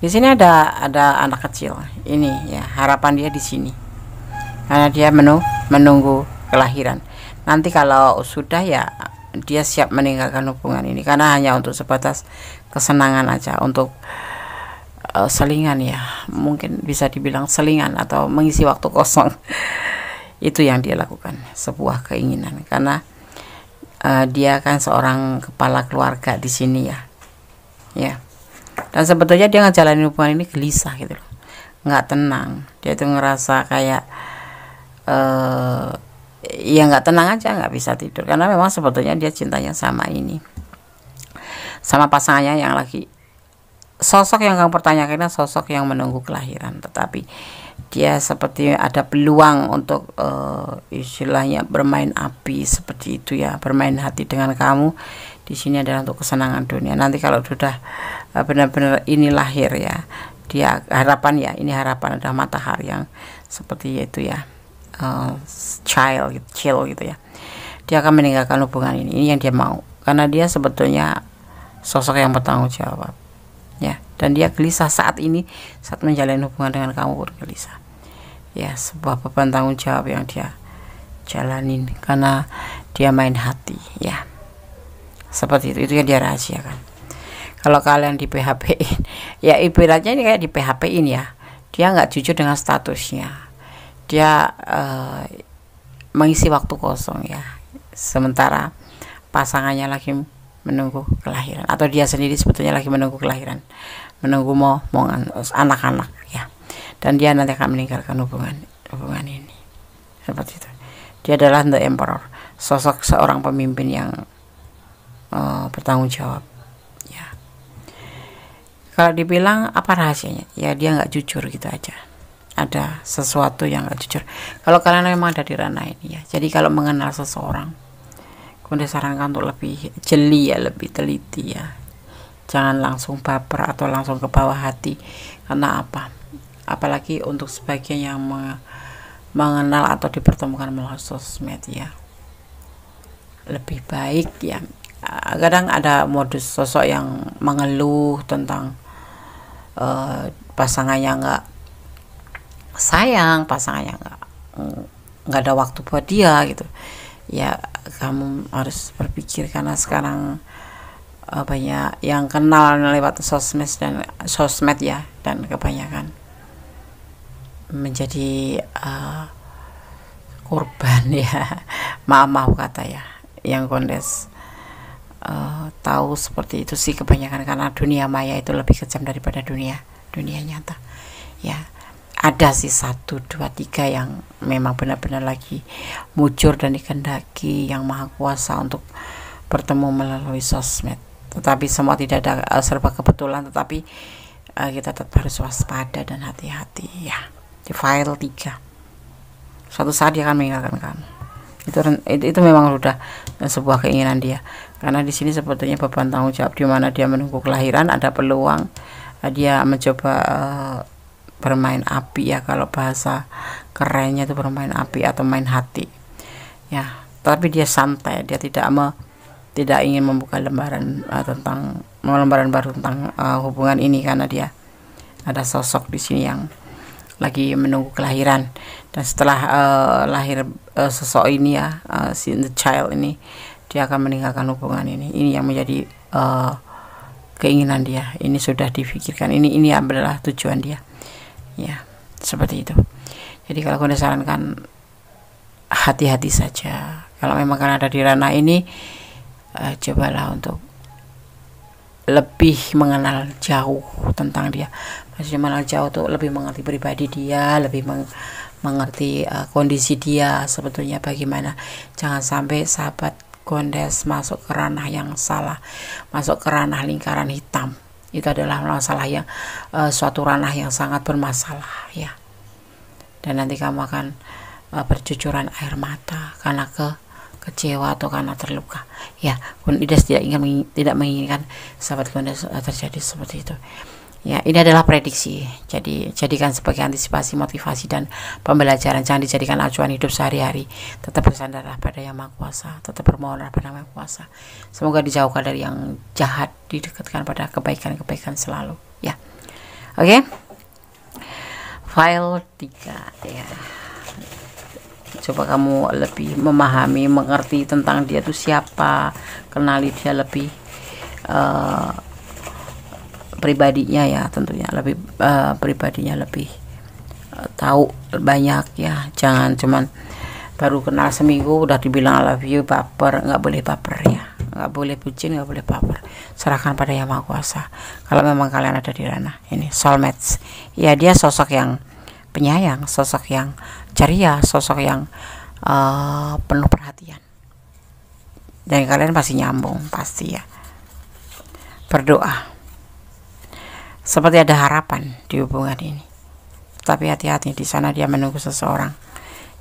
Di sini ada anak kecil ini ya, harapan dia di sini karena dia menunggu kelahiran. Nanti kalau sudah ya dia siap meninggalkan hubungan ini karena hanya untuk sebatas kesenangan aja, untuk selingan ya, mungkin bisa dibilang selingan atau mengisi waktu kosong. Itu yang dia lakukan, sebuah keinginan karena dia kan seorang kepala keluarga di sini ya. Dan sebetulnya dia ngejalanin hubungan ini gelisah gitu loh, nggak tenang. Dia itu ngerasa kayak ya nggak tenang aja, nggak bisa tidur karena memang sebetulnya dia cintanya sama pasangannya yang lagi, sosok yang kamu pertanyakan, sosok yang menunggu kelahiran, tetapi dia seperti ada peluang untuk istilahnya bermain api seperti itu ya, bermain hati dengan kamu. Di sini adalah untuk kesenangan dunia. Nanti kalau sudah benar-benar ini lahir ya, dia harapan ya, ini harapan ada matahari yang seperti itu ya, chill gitu ya. Dia akan meninggalkan hubungan ini yang dia mau karena dia sebetulnya sosok yang bertanggung jawab ya, dan dia gelisah saat ini, saat menjalin hubungan dengan kamu pun gelisah ya, sebuah beban tanggung jawab yang dia jalanin karena dia main hati ya, seperti itu yang dia rahasiakan. Kalau kalian di PHP ya, ibaratnya ini kayak di PHP ini ya, dia nggak jujur dengan statusnya, dia mengisi waktu kosong ya, sementara pasangannya lagi menunggu kelahiran, atau dia sendiri sebetulnya lagi menunggu kelahiran, menunggu momongan anak-anak ya, dan dia nanti akan meninggalkan hubungan ini seperti itu. Dia adalah the emperor, sosok seorang pemimpin yang bertanggung jawab ya. Kalau dibilang apa rahasianya ya, dia nggak jujur gitu aja, ada sesuatu yang nggak jujur. Kalau kalian memang ada di ranah ini ya, jadi kalau mengenal seseorang, Bunda sarankan untuk lebih jeli ya, lebih teliti ya, jangan langsung baper atau langsung ke bawah hati. Karena apa, apalagi untuk sebagian yang mengenal atau dipertemukan melalui sosmed ya, lebih baik ya. Kadang ada modus sosok yang mengeluh tentang pasangannya nggak sayang, pasangannya nggak ada waktu buat dia gitu ya. Kamu harus berpikir karena sekarang banyak yang kenal lewat sosmed ya, dan kebanyakan menjadi korban ya, maaf kata ya, yang kondes tahu seperti itu sih kebanyakan, karena dunia maya itu lebih kejam daripada dunia nyata ya. Ada sih 1, 2, 3 yang memang benar-benar lagi mujur dan dikehendaki yang maha kuasa untuk bertemu melalui sosmed, tetapi semua tidak ada serba kebetulan, tetapi kita tetap harus waspada dan hati-hati ya. Di file 3, suatu saat dia akan meninggalkan kamu. Itu memang sudah sebuah keinginan dia, karena di sini sebetulnya beban tanggung jawab, di mana dia menunggu kelahiran, ada peluang dia mencoba bermain api ya, kalau bahasa kerennya itu bermain api atau main hati ya. Tapi dia santai, dia tidak ingin membuka lembaran baru tentang hubungan ini, karena dia ada sosok di sini yang lagi menunggu kelahiran. Dan setelah lahir sosok ini ya, the child ini, dia akan meninggalkan hubungan ini yang menjadi keinginan dia. Ini sudah difikirkan, ini adalah tujuan dia ya, seperti itu. Jadi kalau aku sarankan hati-hati saja. Kalau memang kan ada di ranah ini, cobalah untuk lebih mengenal jauh tentang dia. Maksudnya mengenal jauh tuh lebih mengerti pribadi dia, lebih mengerti kondisi dia sebetulnya bagaimana. Jangan sampai sahabat Gondes masuk ke ranah yang salah, masuk ke ranah lingkaran hitam. Itu adalah masalah yang suatu ranah yang sangat bermasalah ya. Dan nanti kamu akan bercucuran air mata karena kecewa atau karena terluka ya. Gondes tidak menginginkan sahabat Gondes terjadi seperti itu ya. Ini adalah prediksi, jadi jadikan sebagai antisipasi, motivasi, dan pembelajaran. Jangan dijadikan acuan hidup sehari-hari. Tetap bersandarlah pada Yang Maha Kuasa, tetap bermohonlah pada Yang Maha Kuasa. Semoga dijauhkan dari yang jahat, didekatkan pada kebaikan-kebaikan selalu ya. Oke. File 3 ya. Coba kamu lebih memahami, mengerti tentang dia itu siapa, kenali dia lebih pribadinya ya, tentunya lebih pribadinya lebih tahu banyak ya. Jangan cuman baru kenal seminggu udah dibilang I love you, baper. Nggak boleh baper ya, nggak boleh bucin, nggak boleh baper. Serahkan pada Yang Maha Kuasa. Kalau memang kalian ada di ranah ini soulmates ya, dia sosok yang penyayang, sosok yang ceria, sosok yang penuh perhatian, dan kalian pasti nyambung, pasti ya. Berdoa seperti ada harapan di hubungan ini, tapi hati-hati, di sana dia menunggu seseorang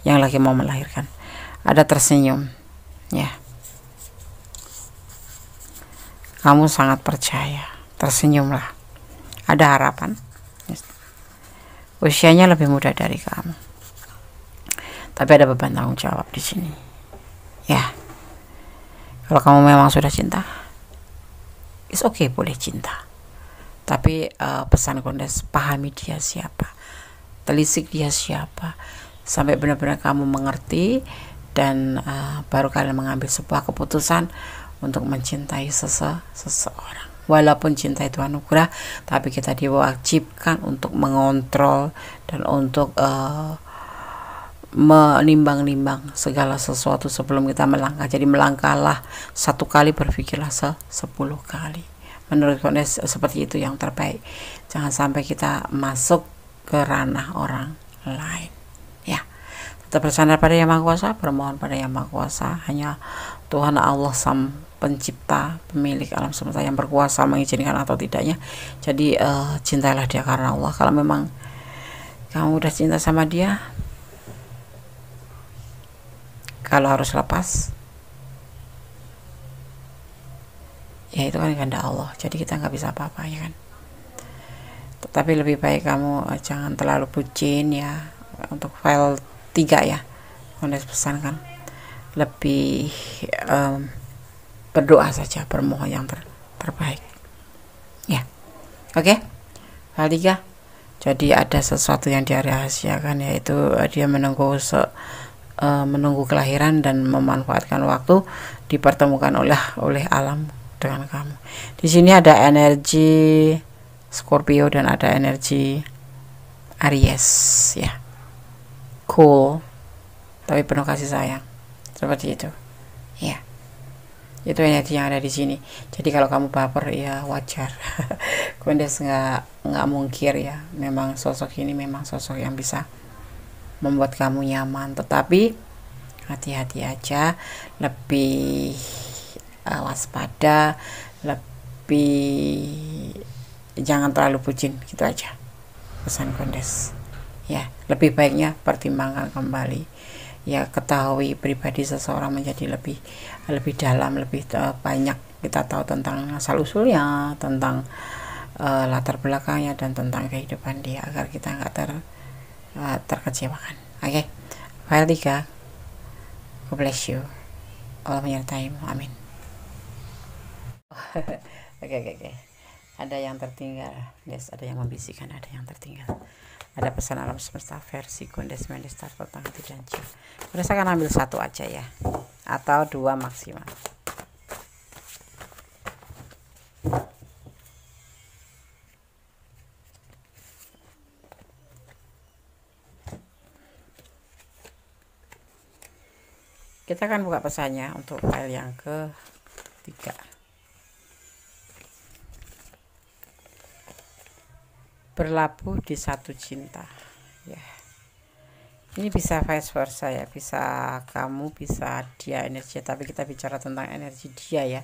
yang lagi mau melahirkan. Ada tersenyum ya, kamu sangat percaya, tersenyumlah, ada harapan. Usianya lebih muda dari kamu, tapi ada beban tanggung jawab di sini ya. Kalau kamu memang sudah cinta, it's okay, boleh cinta, tapi pesan Gondes, pahami dia siapa, telisik dia siapa, sampai benar-benar kamu mengerti, dan baru kalian mengambil sebuah keputusan untuk mencintai seseorang. Walaupun cinta itu anugerah, tapi kita diwajibkan untuk mengontrol dan untuk menimbang-nimbang segala sesuatu sebelum kita melangkah. Jadi melangkahlah 1 kali, berpikirlah 10 kali. Menurut Gondes seperti itu yang terbaik. Jangan sampai kita masuk ke ranah orang lain ya. Tetap bersandar pada Yang Maha Kuasa, bermohon pada Yang Maha Kuasa. Hanya Tuhan Allah Sang Pencipta, pemilik alam semesta, yang berkuasa mengizinkan atau tidaknya. Jadi cintailah dia karena Allah. Kalau memang kamu udah cinta sama dia, kalau harus lepas ya itu kan kehendak Allah, jadi kita nggak bisa apa-apa ya kan. Tetapi lebih baik kamu jangan terlalu bucin ya. Untuk file 3 ya, Gondes pesankan lebih berdoa saja, bermohon yang terbaik ya. Oke. File 3, jadi ada sesuatu yang dia rahasiakan, yaitu dia menunggu kelahiran dan memanfaatkan waktu dipertemukan oleh alam dengan kamu. Di sini ada energi Scorpio dan ada energi Aries ya. Cool, tapi penuh kasih sayang, seperti itu ya. Itu energi yang ada di sini. Jadi kalau kamu baper ya wajar. Gondes nggak mungkir ya. Memang sosok ini memang sosok yang bisa membuat kamu nyaman, tetapi hati-hati aja, lebih waspada, lebih jangan terlalu bucin, gitu aja pesan Gondes ya. Lebih baiknya pertimbangkan kembali ya, ketahui pribadi seseorang menjadi lebih dalam, lebih banyak kita tahu tentang asal usulnya, tentang latar belakangnya, dan tentang kehidupan dia, agar kita nggak terkecewakan. Oke. File 3, God bless you, Allah menyertaimu, amin. Oke. Ada yang tertinggal, yes, ada yang membisikkan, ada yang tertinggal. Ada pesan alam semesta versi Gondes Mendestar tentang hati dan jiwa. Gondes akan ambil 1 aja ya, atau 2 maksimal. Kita akan buka pesannya untuk file yang ke-3. Berlabuh di satu cinta ya. Ini bisa vice versa ya, bisa kamu, bisa dia energi, tapi kita bicara tentang energi dia ya.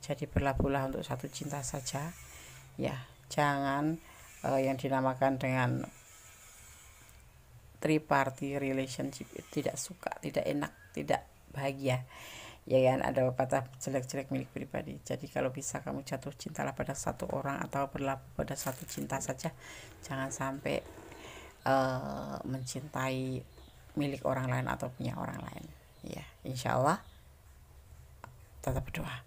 Jadi berlabuhlah untuk satu cinta saja ya, jangan yang dinamakan dengan triparty relationship, tidak suka, tidak enak, tidak bahagia ya kan. Ada pepatah jelek-jelek milik pribadi. Jadi kalau bisa kamu jatuh cintalah pada satu orang atau berlabuh pada satu cinta saja, jangan sampai mencintai milik orang lain atau punya orang lain ya. Insya Allah tetap berdoa,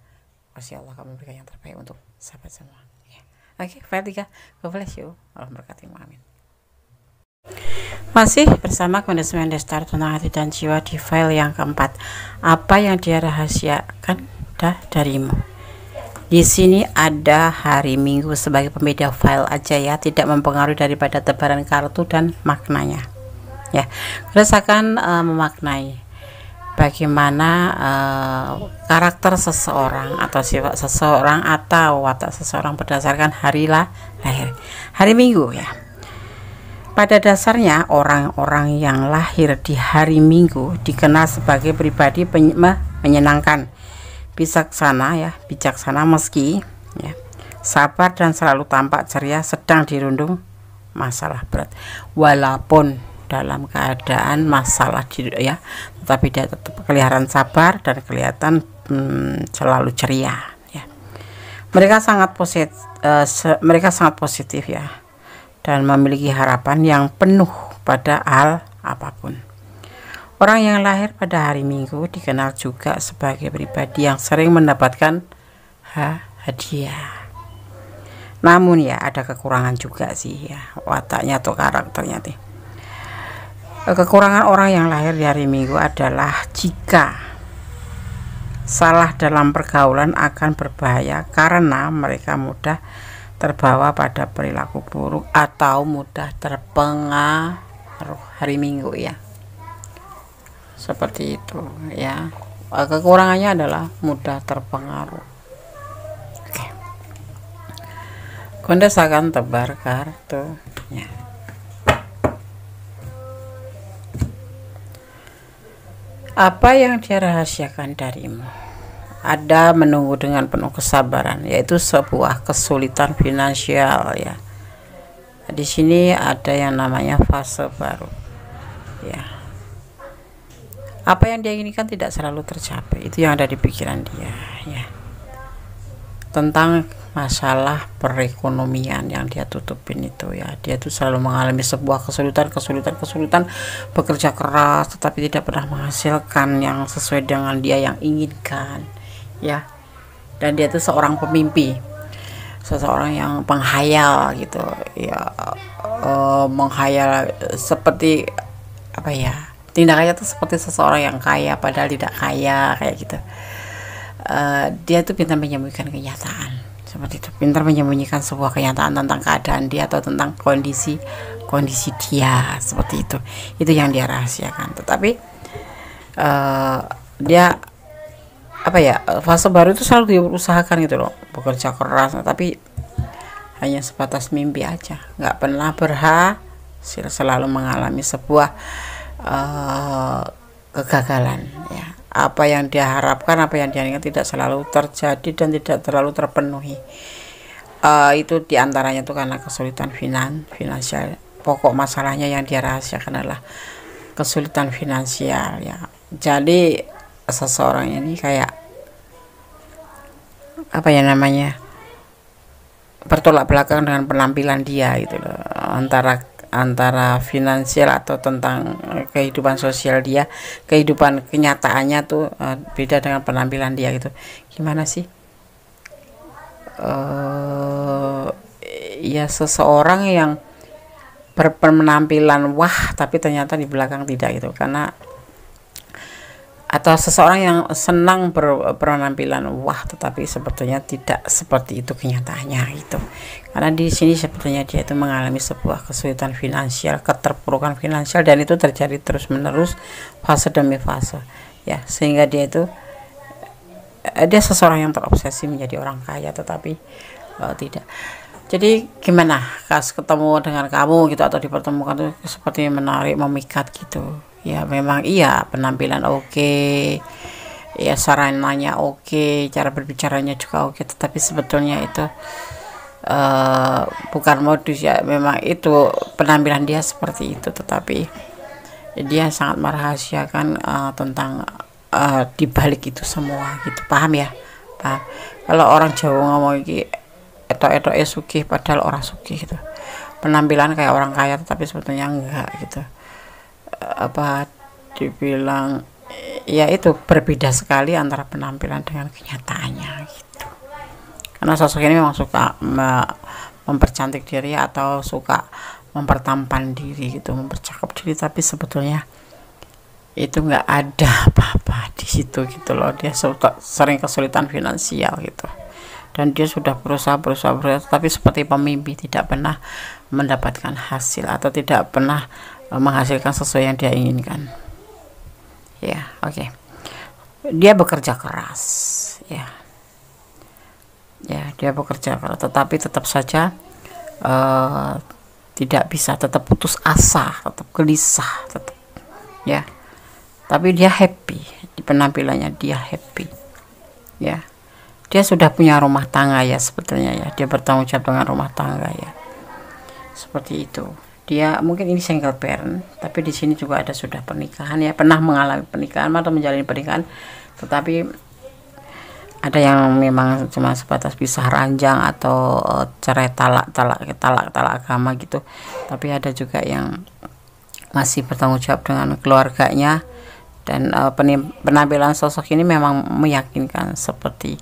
Masya Allah kamu berikan yang terbaik untuk sahabat semua ya. Oke, file 3, God bless you, Allah berkati, amin. Masih bersama Kondisi Destar tentang hati dan jiwa di file yang keempat. Apa yang dia rahasiakan darimu? Di sini ada hari Minggu sebagai pembeda file aja ya, tidak mempengaruhi daripada tebaran kartu dan maknanya. Ya, terus akan memaknai bagaimana karakter seseorang atau sifat seseorang atau watak seseorang berdasarkan hari lahir. Hari Minggu ya. Pada dasarnya orang-orang yang lahir di hari Minggu dikenal sebagai pribadi menyenangkan, bijaksana meski ya, sabar dan selalu tampak ceria, sedang dirundung masalah berat. Walaupun dalam keadaan masalah ya, tetapi dia tetap kelihatan sabar dan kelihatan selalu ceria ya. Mereka sangat positif ya, dan memiliki harapan yang penuh pada hal apapun. Orang yang lahir pada hari Minggu dikenal juga sebagai pribadi yang sering mendapatkan hadiah. Namun ya ada kekurangan juga sih ya, wataknya atau karakternya nih. Kekurangan orang yang lahir di hari Minggu adalah jika salah dalam pergaulan akan berbahaya karena mereka mudah terbawa pada perilaku buruk atau mudah terpengaruh hari Minggu ya. Seperti itu ya. Kekurangannya adalah mudah terpengaruh. Oke. Kondes akan tebar kartunya. Apa yang dia rahasiakan darimu? Ada menunggu dengan penuh kesabaran, yaitu sebuah kesulitan finansial ya. Di sini ada yang namanya fase baru ya. Apa yang dia inginkan tidak selalu tercapai, itu yang ada di pikiran dia ya. Tentang masalah perekonomian yang dia tutupin itu ya, dia tuh selalu mengalami sebuah kesulitan, bekerja keras tetapi tidak pernah menghasilkan yang sesuai dengan dia yang inginkan ya. Dan dia tuh seorang pemimpi, seseorang yang penghayal gitu ya, menghayal seperti apa ya, tindakannya tuh seperti seseorang yang kaya padahal tidak kaya kayak gitu. Dia tuh pintar menyembunyikan kenyataan seperti itu, pintar menyembunyikan sebuah kenyataan tentang keadaan dia atau tentang kondisi dia seperti itu yang dia rahasiakan. Tetapi dia apa ya, fase baru itu selalu diusahakan gitu loh, bekerja keras tapi hanya sebatas mimpi aja, nggak pernah berhasil, selalu mengalami sebuah kegagalan ya. Apa yang dia harapkan, apa yang dia inginkan tidak selalu terjadi dan tidak terlalu terpenuhi. Itu diantaranya tuh karena kesulitan finansial. Pokok masalahnya yang dia rahasiakan adalah kesulitan finansial ya. Jadi seseorang ini kayak apa ya namanya, bertolak belakang dengan penampilan dia gitu loh, antara finansial atau tentang kehidupan sosial dia, kehidupan kenyataannya tuh beda dengan penampilan dia gitu. Gimana sih ya, seseorang yang berpenampilan wah tapi ternyata di belakang tidak gitu, karena atau seseorang yang senang berpenampilan wah tetapi sebetulnya tidak seperti itu kenyataannya gitu. Karena di sini sebetulnya dia itu mengalami sebuah kesulitan finansial, keterpurukan finansial, dan itu terjadi terus menerus fase demi fase ya, sehingga dia seseorang yang terobsesi menjadi orang kaya tetapi tidak. Jadi gimana pas ketemu dengan kamu gitu atau dipertemukan tuh seperti menarik, memikat gitu. Ya memang iya, penampilan oke, ya sarananya oke, cara berbicaranya juga oke, tetapi sebetulnya itu bukan modus ya, memang itu penampilan dia seperti itu, tetapi dia sangat merahasiakan tentang di balik itu semua gitu, paham ya? Paham. Kalau orang Jawa ngomong iki etok-etok sugih padahal orang sugih gitu, penampilan kayak orang kaya tetapi sebetulnya enggak gitu. Apa dibilang ya, itu berbeda sekali antara penampilan dengan kenyataannya gitu. Karena sosok ini memang suka mempercantik diri atau suka mempertampan diri gitu, mempercakap diri, tapi sebetulnya itu nggak ada apa-apa di situ gitu loh. Dia sering kesulitan finansial gitu, dan dia sudah berusaha, tapi seperti pemimpi tidak pernah mendapatkan hasil atau tidak pernah menghasilkan sesuai yang dia inginkan. Ya, oke. Dia bekerja keras, ya, dia bekerja keras, tetapi tetap saja tidak bisa, tetap putus asa, tetap gelisah, tetap, ya. Tapi dia happy di penampilannya, dia happy, ya. Dia sudah punya rumah tangga ya sebetulnya ya, dia bertanggung jawab dengan rumah tangga ya, seperti itu. Dia mungkin ini single parent, tapi di sini juga ada sudah pernikahan ya, pernah mengalami pernikahan atau menjalani pernikahan, tetapi ada yang memang cuma sebatas pisah ranjang atau cerai talak agama gitu, tapi ada juga yang masih bertanggung jawab dengan keluarganya. Dan penampilan sosok ini memang meyakinkan seperti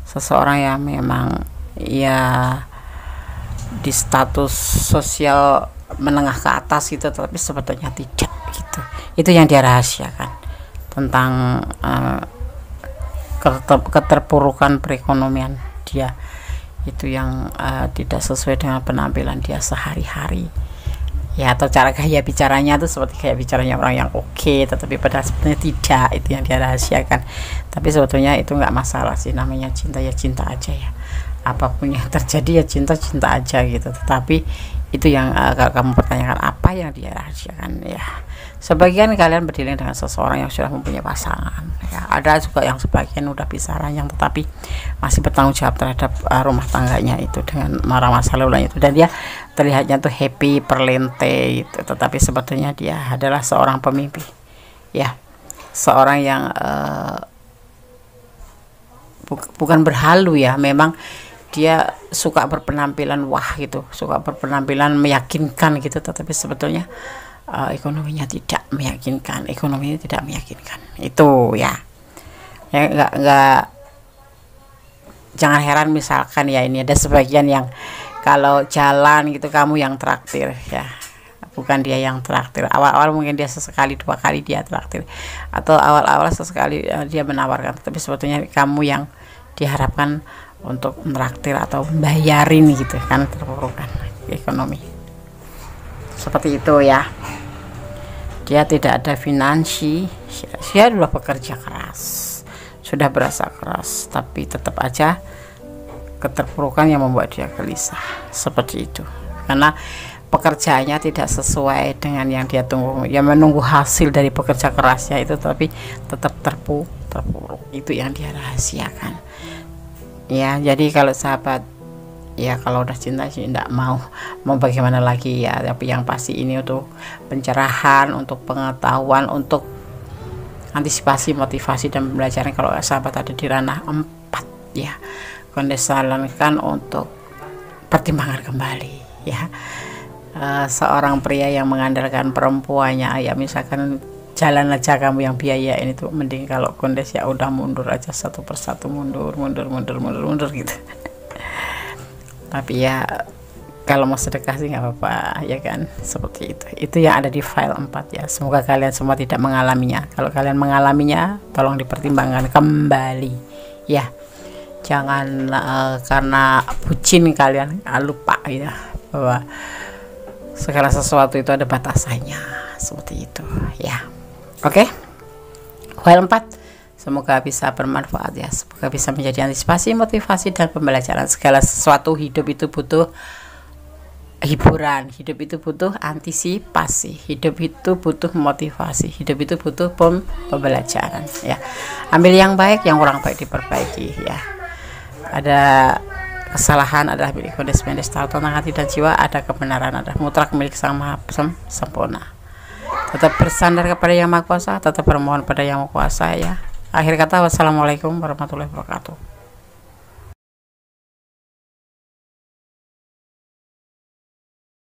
seseorang yang memang ya di status sosial menengah ke atas gitu, tapi sebetulnya tidak gitu. Itu yang dia rahasiakan tentang keterpurukan perekonomian dia, itu yang tidak sesuai dengan penampilan dia sehari-hari ya, atau cara gaya bicaranya tuh seperti gaya bicaranya orang yang oke, tetapi padahal sebetulnya tidak. Itu yang dia rahasiakan. Tapi sebetulnya itu nggak masalah sih, namanya cinta ya cinta aja ya, apapun yang terjadi ya cinta aja gitu. Tetapi itu yang kalau kamu pertanyakan apa yang dia rahasiakan ya, sebagian kalian berdealing dengan seseorang yang sudah mempunyai pasangan ya, ada juga yang sebagian udah pisah ranjang tetapi masih bertanggung jawab terhadap rumah tangganya itu dengan masa lalunya itu, dan dia terlihatnya tuh happy, perlente gitu, tetapi sebetulnya dia adalah seorang pemimpi ya, seorang yang bukan berhalu ya, memang dia suka berpenampilan wah gitu, suka berpenampilan meyakinkan gitu, tetapi sebetulnya ekonominya tidak meyakinkan, itu ya. Ya nggak, jangan heran misalkan ya, ini ada sebagian yang kalau jalan gitu kamu yang traktir ya, bukan dia yang traktir. Awal-awal mungkin dia sesekali 2 kali dia traktir, atau awal-awal sesekali dia menawarkan, tapi sebetulnya kamu yang diharapkan untuk menraktir atau bayarin gitu kan, terpurukan ekonomi seperti itu ya. Dia tidak ada finansi, dia sudah bekerja keras, sudah berasa keras, tapi tetap aja keterpurukan yang membuat dia gelisah seperti itu, karena pekerjaannya tidak sesuai dengan yang dia tunggu, ya menunggu hasil dari pekerja kerasnya itu, tapi tetap terpuruk. Itu yang dia rahasiakan ya. Jadi kalau sahabat ya, kalau udah cinta sih enggak mau bagaimana lagi ya, tapi yang pasti ini untuk pencerahan, untuk pengetahuan, untuk antisipasi, motivasi dan pembelajaran. Kalau sahabat ada di ranah 4 ya, Kondes sarankan untuk pertimbangan kembali ya. Seorang pria yang mengandalkan perempuannya ya, misalkan jalan aja kamu yang biaya ini tuh, mending kalau Kondes ya udah mundur aja satu persatu, mundur gitu. Tapi ya kalau mau sedekah sih nggak apa-apa ya kan, seperti itu yang ada di file 4 ya. Semoga kalian semua tidak mengalaminya. Kalau kalian mengalaminya, tolong dipertimbangkan kembali ya. Jangan karena bucin kalian lupa ya bahwa segala sesuatu itu ada batasannya, seperti itu ya. Oke, file 4 Semoga bisa bermanfaat ya, semoga bisa menjadi antisipasi, motivasi, dan pembelajaran. Segala sesuatu hidup itu butuh hiburan, hidup itu butuh antisipasi, hidup itu butuh motivasi, hidup itu butuh pembelajaran ya. Ambil yang baik, yang kurang baik diperbaiki ya. Ada kesalahan adalah milik Mendes tahu tentang hati dan jiwa, ada kebenaran adalah mutlak milik Sang Maha Sempurna. Tetap bersandar kepada Yang Maha Kuasa, tetap bermohon pada Yang Maha Kuasa ya. Akhir kata, wassalamualaikum warahmatullahi wabarakatuh.